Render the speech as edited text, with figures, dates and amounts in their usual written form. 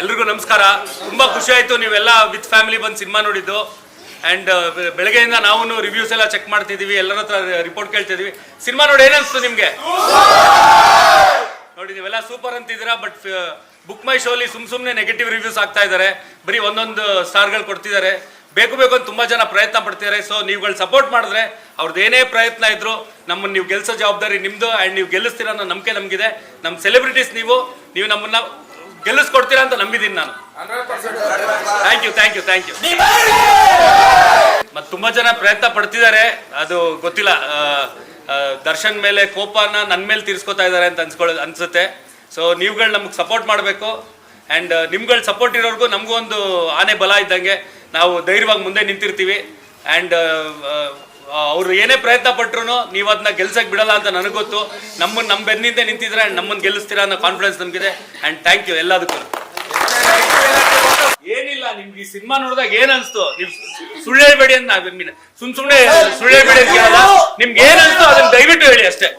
ಎಲ್ರಿಗೂ ನಮಸ್ಕಾರ. ತುಂಬಾ ಖುಷಿ ಆಯ್ತು ನೀವೆಲ್ಲ ವಿತ್ ಫ್ಯಾಮಿಲಿ ಬಂದು ಸಿನಿಮಾ ನೋಡಿದ್ದು. ಆ್ಯಂಡ್ ಬೆಳಗ್ಗೆಯಿಂದ ನಾವು ರಿವ್ಯೂಸ್ ಎಲ್ಲ ಚೆಕ್ ಮಾಡ್ತಿದ್ದೀವಿ, ಎಲ್ಲರ ಹತ್ರ ರಿಪೋರ್ಟ್ ಕೇಳ್ತಿದ್ದೀವಿ. ಸಿನಿಮಾ ನೋಡಿ ಏನಿಸ್ತು ನಿಮಗೆ? ನೋಡಿ ನೀವೆಲ್ಲ ಸೂಪರ್ ಅಂತಿದ್ದೀರಾ, ಬಟ್ ಬುಕ್ ಮೈ ಶೋಲಿ ಸುಮ್ಮನೆ ನೆಗೆಟಿವ್ ರಿವ್ಯೂಸ್ ಆಗ್ತಾ ಇದ್ದಾರೆ, ಬರೀ ಒಂದೊಂದು ಸ್ಟಾರ್ಗಳು ಕೊಡ್ತಿದ್ದಾರೆ. ಬೇಕು ಅಂತ ತುಂಬ ಜನ ಪ್ರಯತ್ನ ಪಡ್ತಿದ್ದಾರೆ. ಸೊ ನೀವುಗಳು ಸಪೋರ್ಟ್ ಮಾಡಿದ್ರೆ ಅವ್ರದ್ದು ಏನೇ ಪ್ರಯತ್ನ ಇದ್ರು ನಮ್ಮನ್ನು ನೀವು ಗೆಲ್ಲಿಸೋ ಜವಾಬ್ದಾರಿ ನಿಮ್ಮದು. ಆ್ಯಂಡ್ ನೀವು ಗೆಲ್ಲಿಸ್ತೀರ ಅನ್ನೋ ನಂಬಿಕೆ ನಮಗಿದೆ. ನಮ್ಮ ಸೆಲೆಬ್ರಿಟೀಸ್ ನೀವು ನಮ್ಮನ್ನು ಗೆಲ್ಲಿಸ್ಕೊಡ್ತೀರಾ ಅಂತ ನಂಬಿದ್ದೀನಿ ನಾನು. Thank you. ಮತ್ತು ತುಂಬ ಜನ ಪ್ರಯತ್ನ ಪಡ್ತಿದ್ದಾರೆ, ಅದು ಗೊತ್ತಿಲ್ಲ. ದರ್ಶನ್ ಮೇಲೆ ಕೋಪನ ನನ್ನ ಮೇಲೆ ತೀರಿಸ್ಕೊತಾ ಇದ್ದಾರೆ ಅಂತ ಅನ್ಸುತ್ತೆ. ಸೊ ನೀವುಗಳು ನಮಗೆ ಸಪೋರ್ಟ್ ಮಾಡಬೇಕು. ಆ್ಯಂಡ್ ನಿಮ್ಗಳ ಸಪೋರ್ಟ್ ಇರೋರ್ಗೂ ನಮಗೂ ಒಂದು ಆನೆ ಬಲ ಇದ್ದಂಗೆ ನಾವು ಧೈರ್ಯವಾಗಿ ಮುಂದೆ ನಿಂತಿರ್ತೀವಿ. ಆ್ಯಂಡ್ ಅವರು ಏನೇ ಪ್ರಯತ್ನ ಪಟ್ರು ನೀವು ಅದನ್ನ ಗೆಲ್ಸಕ್ಕೆ ಬಿಡಲ್ಲ ಅಂತ ನನಗೆ ಗೊತ್ತು. ನಮ್ಮ ಬೆನ್ನಿಂದ ನಿಂತಿದ್ರೆ ನಮ್ಮನ್ನು ಗೆಲ್ಲಿಸ್ತೀರಾ ಅನ್ನೋ ಕಾನ್ಫಿಡೆನ್ಸ್ ನಮಗಿದೆ. ಆ್ಯಂಡ್ ಥ್ಯಾಂಕ್ ಯು ಎಲ್ಲದಕ್ಕೂ. ಏನಿಲ್ಲ, ನಿಮ್ಗೆ ಈ ಸಿನಿಮಾ ನೋಡಿದಾಗ ಏನ್ ಅನ್ಸ್ತು? ನೀವು ಸುಳ್ಳು ಹೇಳ್ಬೇಡಿ ಅಂತ ಸುಮ್ಮನೆ ಸುಳ್ಳು ಹೇಳ್ಬೇಡಿ ಅಂತ ಕೇಳಲ್ಲ. ನಿಮ್ಗೆ ಏನ್ ಅನ್ಸ್ತು ಅದನ್ನ ದಯವಿಟ್ಟು ಹೇಳಿ ಅಷ್ಟೇ.